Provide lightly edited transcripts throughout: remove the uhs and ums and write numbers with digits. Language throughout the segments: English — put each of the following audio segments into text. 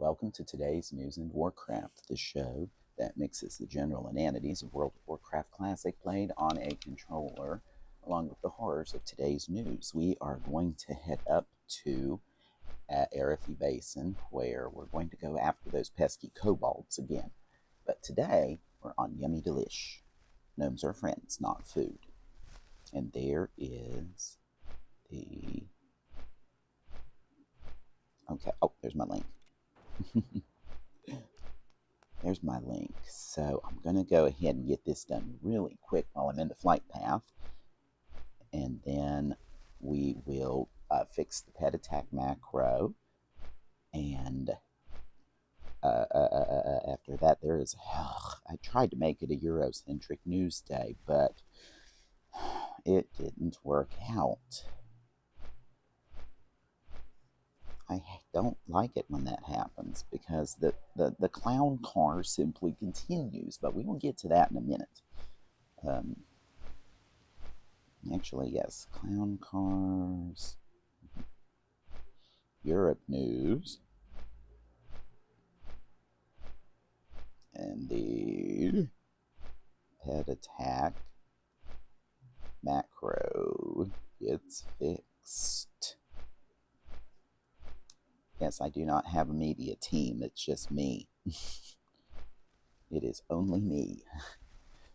welcome to today's News in Warcraft, the show that mixes the general inanities of World of Warcraft Classic played on a controller, along with the horrors of today's news. We are going to head up to Arathi Basin, where we're going to go after those pesky kobolds again. But today, we're on Yummydelish. Gnomes are friends, not food. And there is the... Okay, oh, there's my link. There's my link. So I'm going to go ahead and get this done really quick while I'm in the flight path. And then we will fix the petattack macro. And after that, there is... I tried to make it a Eurocentric news day, but it didn't work out. I don't like it when that happens because the clown car simply continues, but we will get to that in a minute. Actually, yes, clown cars, Europe news, and the petattack macro gets fixed. Yes, I do not have a media team. It's just me. It is only me.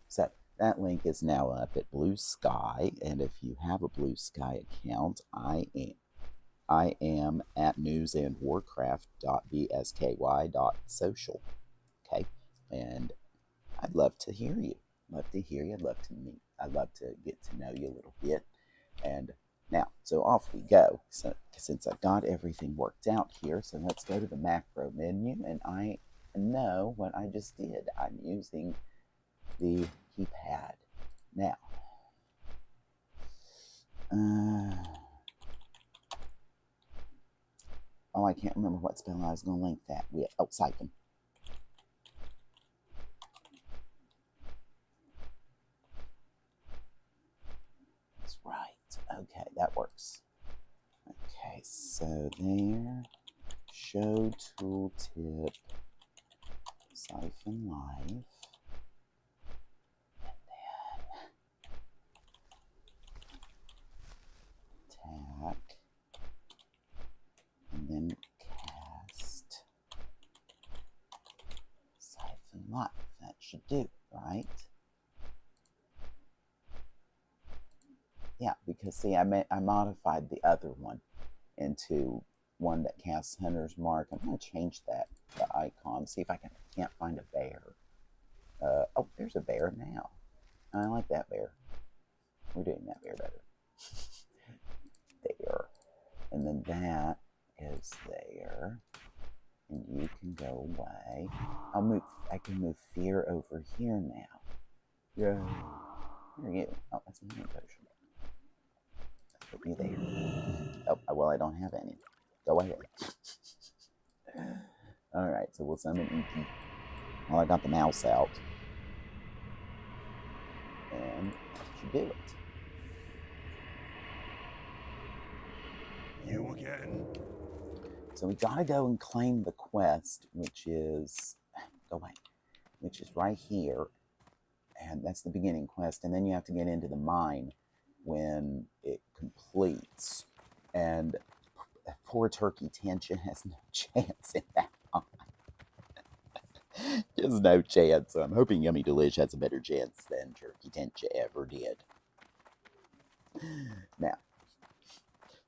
So that link is now up at Blue Sky, and if you have a Blue Sky account, I am at newsandwarcraft.bsky.social. Okay, and I'd love to hear you. Love to hear you. I'd love to meet. I'd love to get to know you a little bit. And now, so off we go. So since I've got everything worked out here, so let's go to the macro menu, and I know what I just did. I'm using the keypad. Now, oh, I can't remember what spell I was going to link that with. Oh, siphon. That's right. Okay, that works. Okay, so there, show tooltip, siphon life, and then attack, and then cast, siphon life. That should do, right? Yeah, because see, I modified the other one into one that casts Hunter's Mark. I'm going to change that, the icon, see if I can't find a bear. Oh, there's a bear now. I like that bear. We're doing that bear better. There. And then that is there. And you can go away. I can move fear over here now. Yeah. Where are you? Oh, that's a healing potion. Put me there. Oh, well, I don't have any. Go ahead. Alright, so we'll summon Inky. Well, I got the mouse out. And that should do it. You again. So we gotta go and claim the quest, which is... Go away. Which is right here. And that's the beginning quest. And then you have to get into the mine when it completes, and poor Turkey Tension has no chance in that one. Just no chance. So I'm hoping Yummydelish has a better chance than Turkey Tension ever did. Now,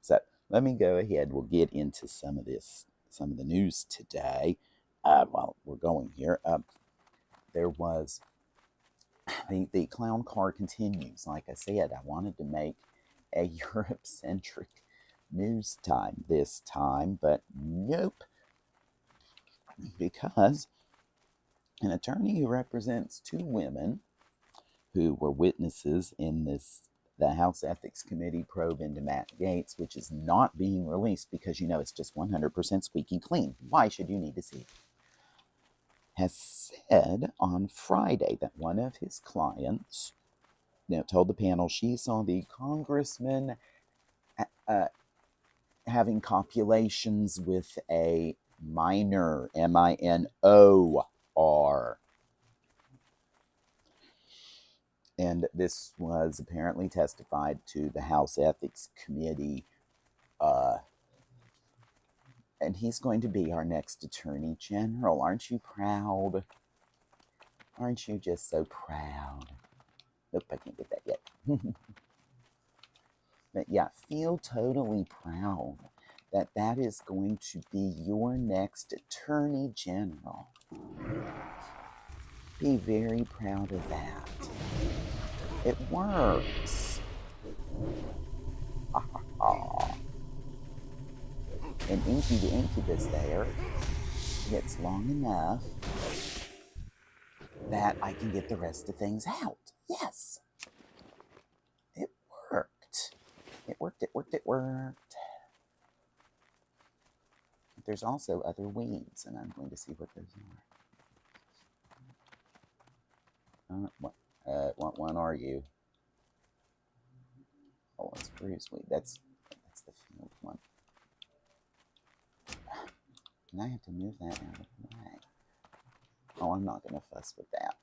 so let me go ahead. We'll get into some of the news today. While we're going here, there was... The clown car continues. Like I said, I wanted to make a Europe-centric news time this time, but nope. Because an attorney who represents two women who were witnesses in the House Ethics Committee probe into Matt Gaetz, which is not being released because you know it's just 100% squeaky clean. Why should you need to see it? Has said on Friday that one of his clients told the panel she saw the congressman having copulations with a Minor, M-I-N-O-R. And this was apparently testified to the House Ethics Committee. And he's going to be our next Attorney General. Aren't you proud? Aren't you just so proud? Nope, I can't get that yet. But yeah, feel totally proud that that is going to be your next Attorney General. Be very proud of that. It works. And Inky the Incubus there gets long enough that I can get the rest of things out. Yes. It worked. It worked, it worked, it worked. But there's also other weeds, and I'm going to see what those are. What one are you? Oh, it's spruce weed. That's the field one. And I have to move that out of the way. Oh, I'm not going to fuss with that.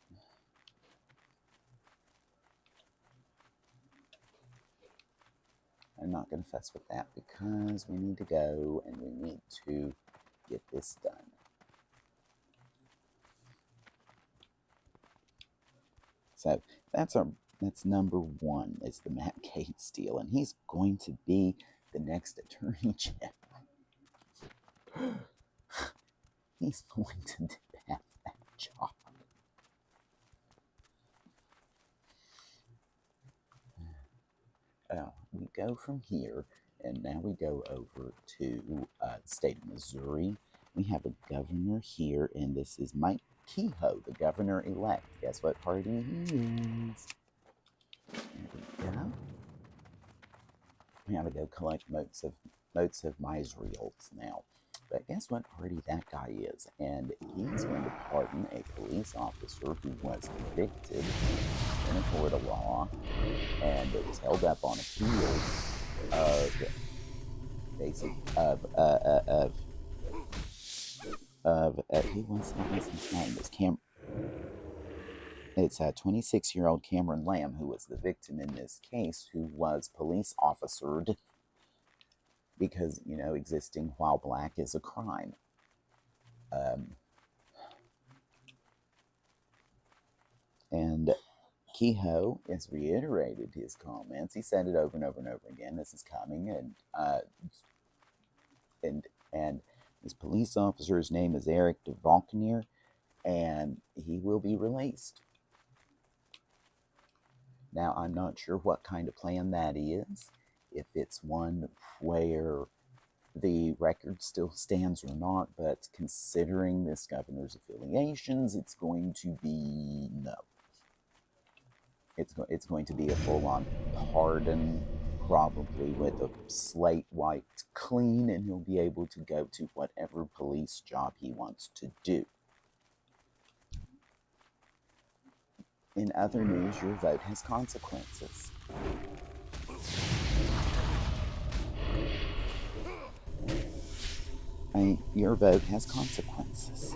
I'm not going to fuss with that because we need to go and we need to get this done. So that's number one, is the Matt Gaetz deal, and he's going to be the next Attorney General. He's going to have that job. We go from here, and now we go over to the state of Missouri. We have a governor here, and this is Mike Kehoe, the governor-elect. Guess what party he is? There we go. We gotta go collect votes of Miserials now. But guess what party that guy is? And he's going to pardon a police officer who was convicted in a court of law, and it was held up on appeal of who was his name? It's a 26-year-old Cameron Lamb, who was the victim in this case, who was police officered because, you know, existing while black is a crime. And Kehoe has reiterated his comments. He said it over and over and over again. This is coming, and this police officer's name is Eric DeValkenier, and he will be released. Now, I'm not sure what kind of plan that is, if it's one where the record still stands or not, but considering this governor's affiliations, it's going to be no. It's going to be a full-on pardon, probably with a slate wiped clean, and he'll be able to go to whatever police job he wants to do. In other news, your vote has consequences. Your vote has consequences.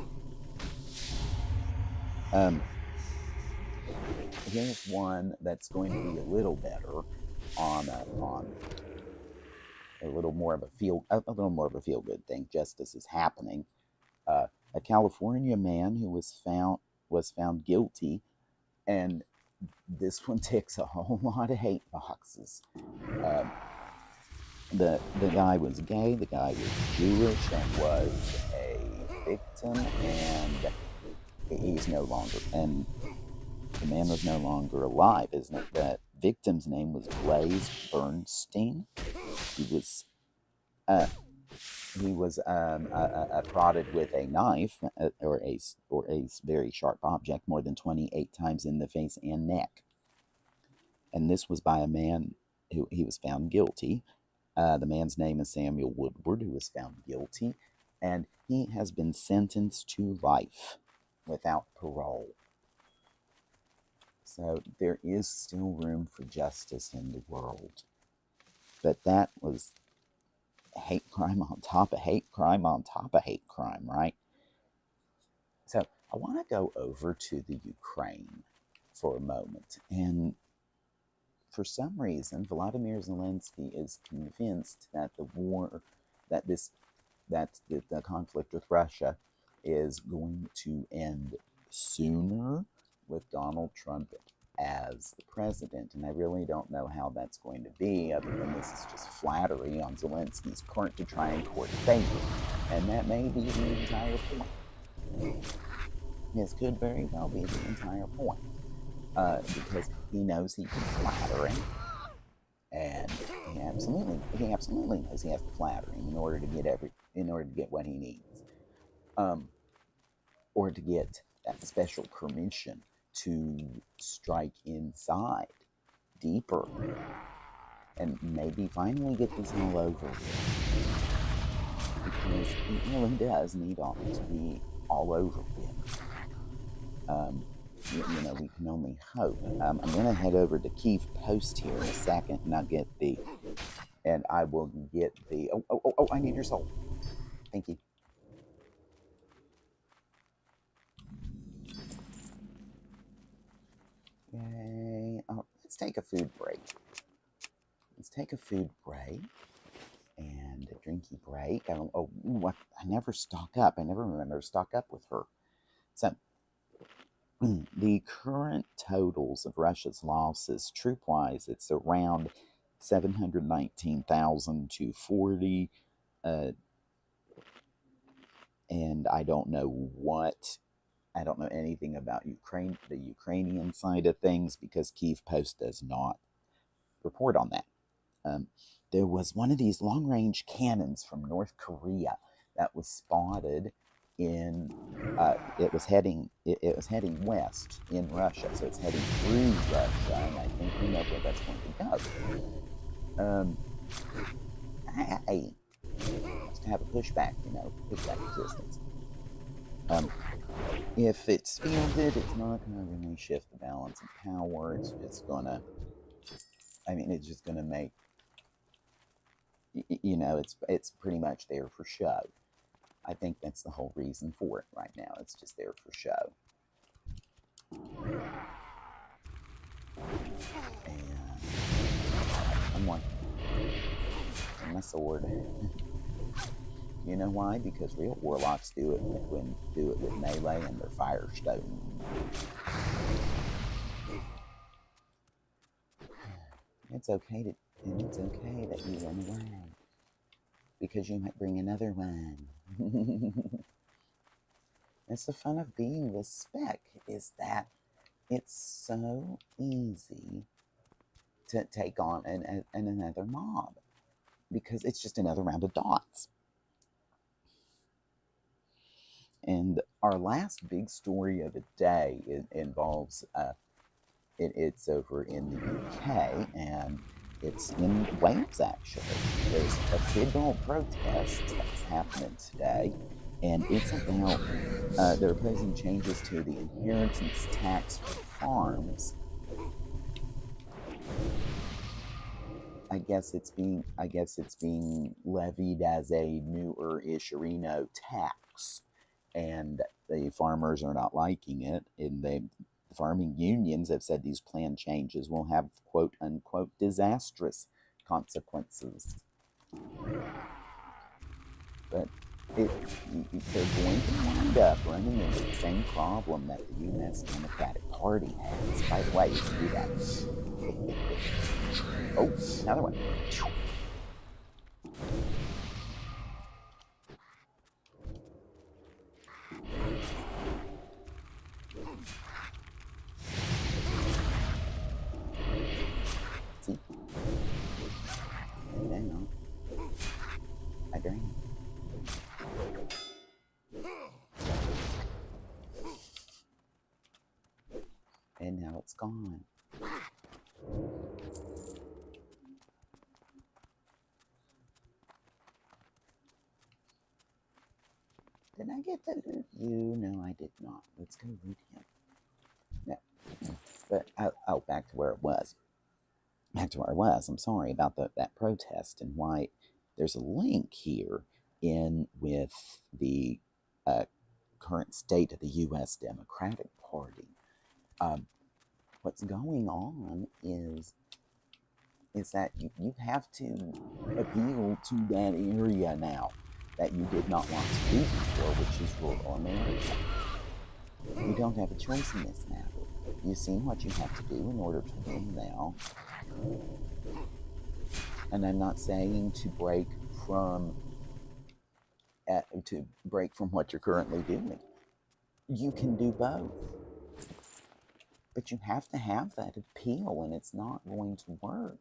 Here's one that's going to be a little better on a little more of a feel-good thing. Justice is happening. A California man who was found guilty, and this one ticks a whole lot of hate boxes. The guy was gay, the guy was Jewish, and was a victim, and he's no longer, and the man was no longer alive. Isn't it? The victim's name was Blaze Bernstein. He was prodded with a knife or a very sharp object more than 28 times in the face and neck. And this was by a man who he was found guilty. The man's name is Samuel Woodward, who was found guilty, and he has been sentenced to life without parole. So there is still room for justice in the world. But that was hate crime on top of hate crime on top of hate crime, right? So I want to go over to the Ukraine for a moment. And for some reason, Vladimir Zelensky is convinced that the war, that this, that the conflict with Russia is going to end sooner with Donald Trump as the president. And I really don't know how that's going to be, other than this is just flattery on Zelensky's part to try and court favor. And that may be the entire point. This could very well be the entire point. Because he knows he can flatter him, and he absolutely knows he has to flatter him in order to get what he needs, or to get that special permission to strike inside deeper and maybe finally get this all over with, because it really does need to be all over with. We can only hope. I'm going to head over to Kiev Post here in a second, and I will get the, I need your soul. Thank you. Yay. Let's take a food break. And a drinky break. I never stock up. I never remember to stock up with her. So, the current totals of Russia's losses, troop-wise, it's around 719,240, and I don't know anything about the Ukrainian side of things, because Kiev Post does not report on that. There was one of these long-range cannons from North Korea that was spotted in it was heading west in Russia, so it's heading through Russia, and I think we know where that's going to go. Hey, to have a pushback resistance. If it's fielded, it's not going to really shift the balance of power. It's just gonna, it's just gonna make, it's pretty much there for show. I think that's the whole reason for it right now. It's just there for show. And someone, and my sword. You know why? Because real warlocks do it with melee and their firestone. It's okay that you run away, because you might bring another one. It's the fun of being the spec, is that it's so easy to take on another mob, because it's just another round of dots. And our last big story of the day involves it's over in the UK, and it's in Wales, actually. There's a big old protest that's happening today, and it's about they're proposing changes to the inheritance tax for farms. I guess it's being levied as a newer-ish tax, and the farmers are not liking it, and the farming unions have said these planned changes will have quote-unquote disastrous consequences. But they're going to wind up running into the same problem that the U.S. Democratic Party has. By the way, you can do that. Oh, another one. See? And now, I drain. And now it's gone. Did I get to loot you? No, I did not. Let's go loot him. No. But, back to where it was. I'm sorry about that protest and why there's a link here in with the current state of the U.S. Democratic Party. What's going on is that you have to appeal to that area now that you did not want to be before, which is rural America. You don't have a choice in this matter. You've seen what you have to do in order to win now. And I'm not saying to break from what you're currently doing. You can do both. But you have to have that appeal, and it's not going to work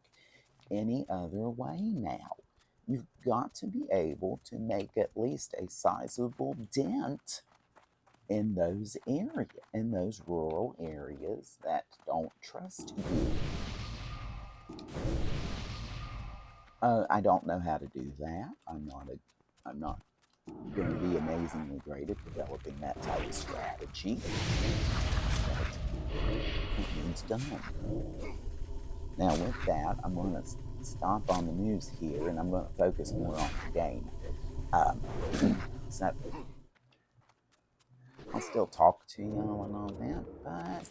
any other way now. You've got to be able to make at least a sizable dent in those areas, in those rural areas that don't trust you. I don't know how to do that. I'm not going to be amazingly great at developing that type of strategy. But it needs done. Now with that, I'm going to stop on the news here, and I'm going to focus more on the game. So I'll still talk to y'all and all that, but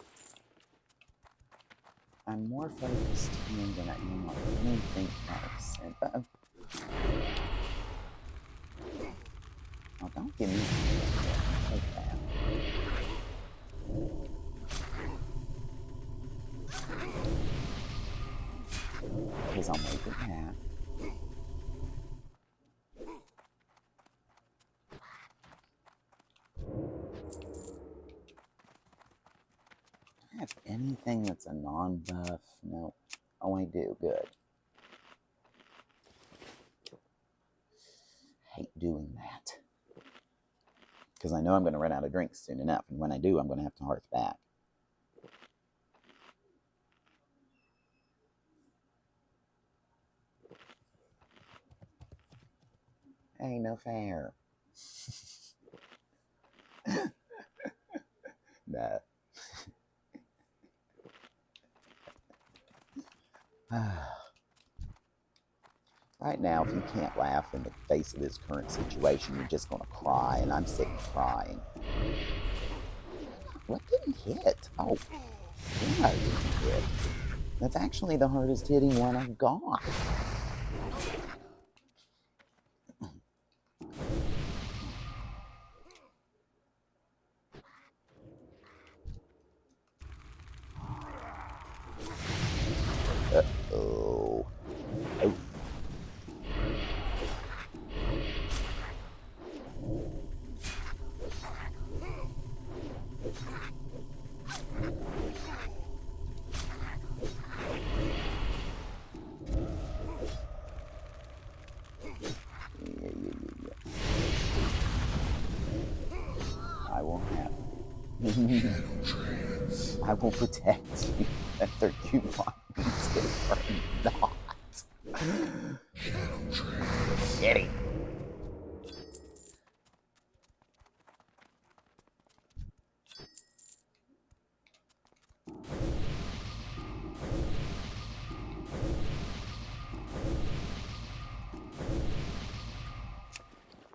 I'm more focused here than I am on anything else. And, oh, don't give me take that. Because I'll make it happen. Do I have anything that's a non-buff? No. Oh, I do. Good. Hate doing that. Because I know I'm going to run out of drinks soon enough. And when I do, I'm going to have to hearth back. Ain't no fair. No. Right now, if you can't laugh in the face of this current situation, you're just going to cry, and I'm sick of crying. What didn't hit? Oh, yeah, I didn't hit. That's actually the hardest hitting one I've got. Uh-oh. Oh. Yeah. I will have. I will protect you, whether you want me to or not. Get him.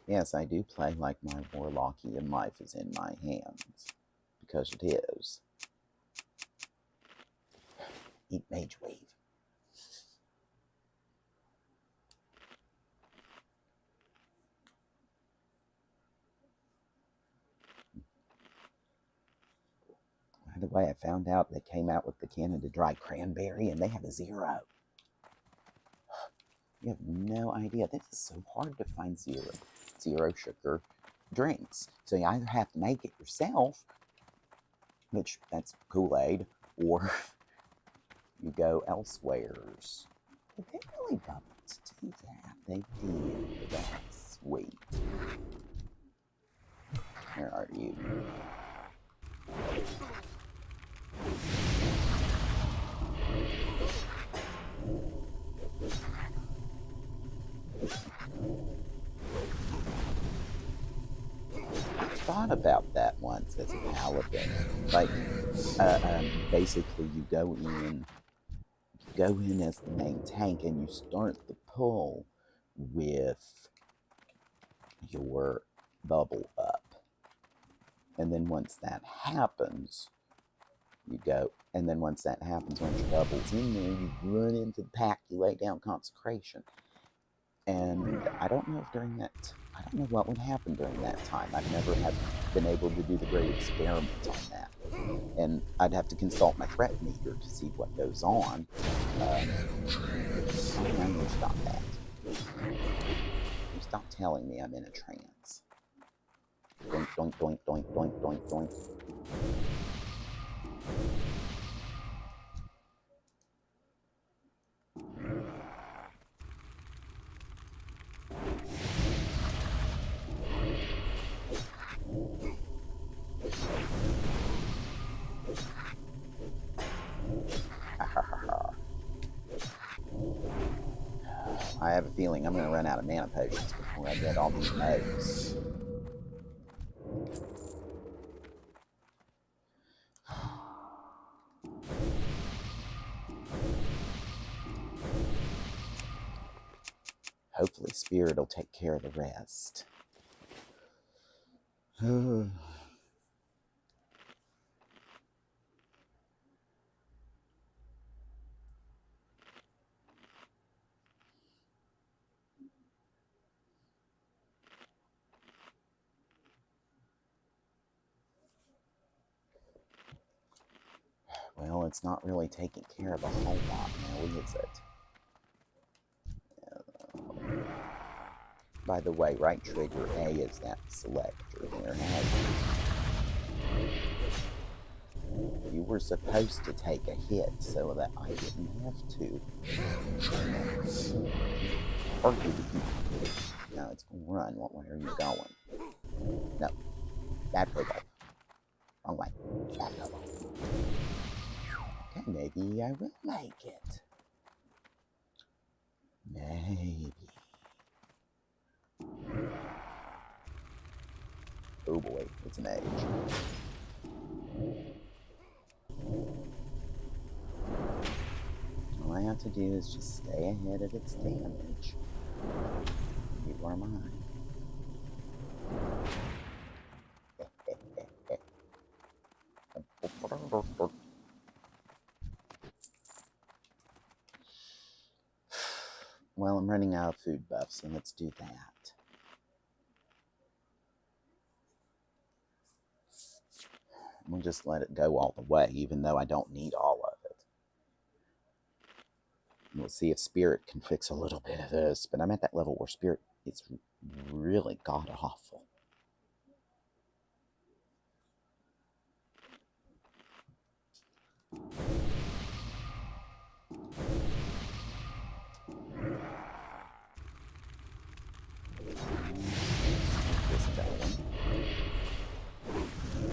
Yes, I do play like my Warlockian life is in my hands, because it is. Eat Mage Wave. By the way, I found out they came out with the Canada Dry Cranberry, and they have a 0. You have no idea. This is so hard to find zero sugar drinks. So you either have to make it yourself, which that's Kool-Aid, or you go elsewheres. But they really don't do that. They did. That's sweet. Where are you? I thought about that once as a paladin. Like, basically you go in as the main tank and you start the pull with your bubble up. And then once that happens, you go, and then once that happens, once your bubble's in there, you run into the pack, you lay down consecration. And I don't know if during that, I don't know what would happen during that time. I've never been able to do the great experiment on that. And I'd have to consult my threat meter to see what goes on. I'm going to stop that. You stop telling me I'm in a trance. Doink, doink, doink, doink, doink, doink, doink. I have a feeling I'm going to run out of mana potions before I get all these notes. Hopefully Spirit will take care of the rest. Well, it's not really taking care of a whole lot now, is it? By the way, right trigger A is that selector there. You were supposed to take a hit so that I didn't have to. Now it's going to run. What way are you going? No. Bad kobold. Wrong way. Bad kobold. Okay, maybe I will make it. Maybe. Oh boy, it's an edge. All I have to do is just stay ahead of its damage. You are mine. Well, I'm running out of food buffs, so let's do that. We'll just let it go all the way, even though I don't need all of it. And we'll see if Spirit can fix a little bit of this, but I'm at that level where Spirit is really god-awful.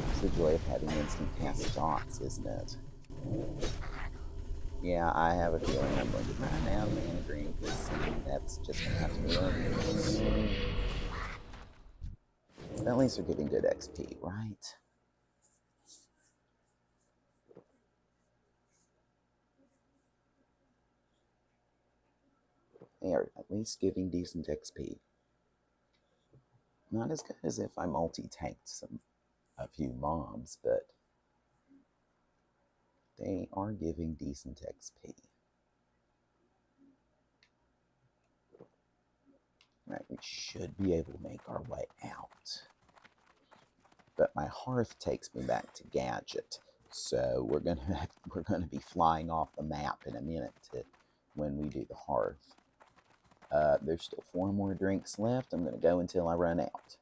It's the joy of having instant cast dots, isn't it? Yeah, I have a feeling I'm going to run out of mana green. That's just going to have to be it. But at least they're getting good XP, right? They are at least giving decent XP. Not as good as if I multi-tanked a few mobs, but they are giving decent XP. Right, we should be able to make our way out. But my hearth takes me back to Gadget, so we're gonna be flying off the map in a minute when we do the hearth. There's still 4 more drinks left. I'm gonna go until I run out.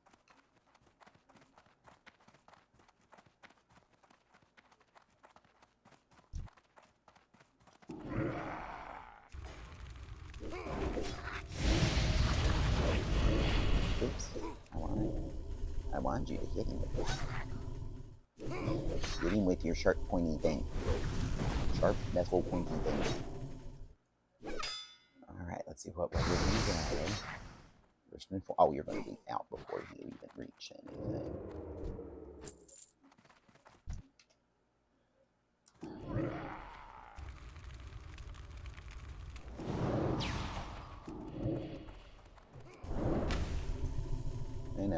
Oops, I wanted you to hit him with that. Hit him with your sharp pointy thing. Sharp metal pointy thing. Alright, let's see what we're doing today. Oh, you're going to be out before you even reach anything.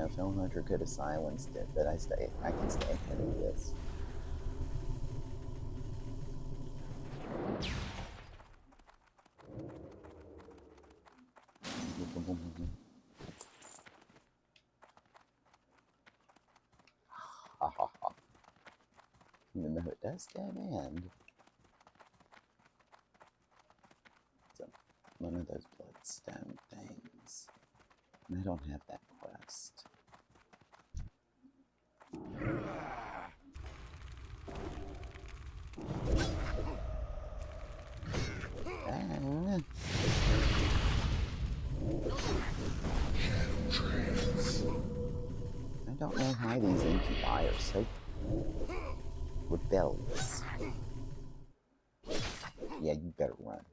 know, Film Hunter could have silenced it, but I can stay ahead of this. Ha ha ha. Even though it does dead end. So, one of those bloodstone things. And I don't have that quest. And I don't know why these incubi are so rebellious. Yeah, you better run.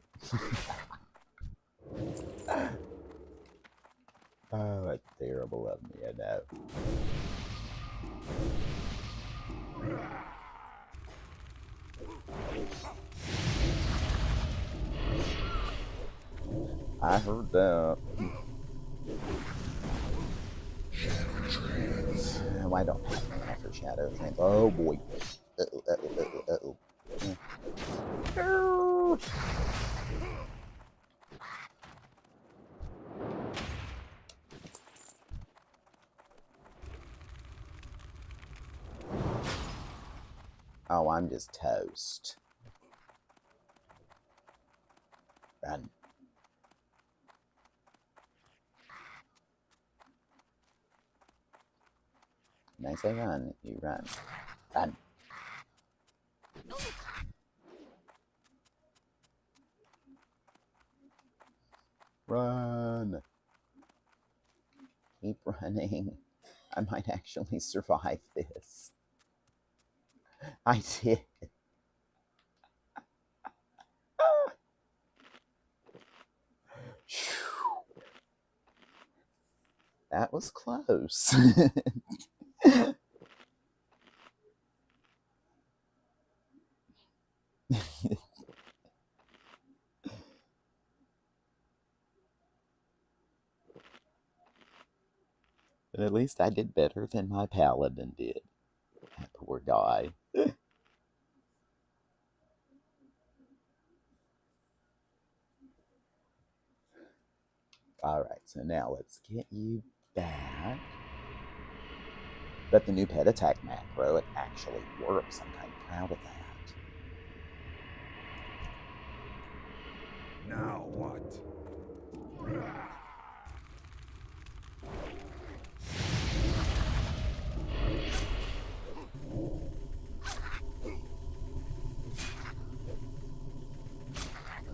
Oh, that's terrible of me, I know. I heard that. Shadow trance. Oh, I don't have enough for shadow trance. Oh boy. Uh-oh, uh-oh, uh-oh, uh-oh. Oh, I'm just toast. Run. When I say run, you run. Run. Run. Keep running. I might actually survive this. I did. That was close. But at least I did better than my Paladin did. That poor guy. Alright, so now let's get you back. But the new petattack macro, it actually works. I'm kind of proud of that. Now what?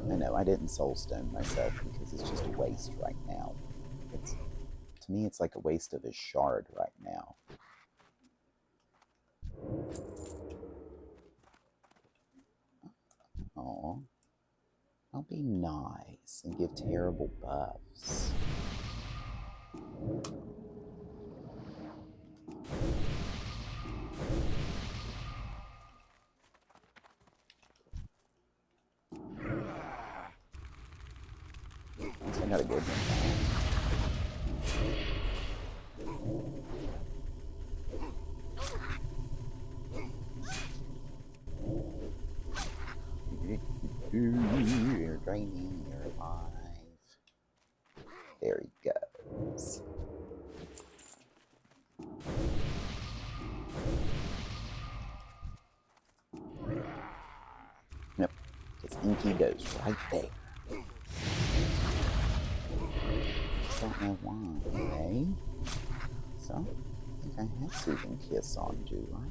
I know, I didn't soulstone myself because it's just a waste right now. To me, it's like a waste of a shard right now. Aw. I'll be nice and give terrible buffs. I got a good one. You're draining your life. There he goes. Nope, because Inky goes right there. Don't know why, eh? So, I think I have Soothing Kiss on, do I?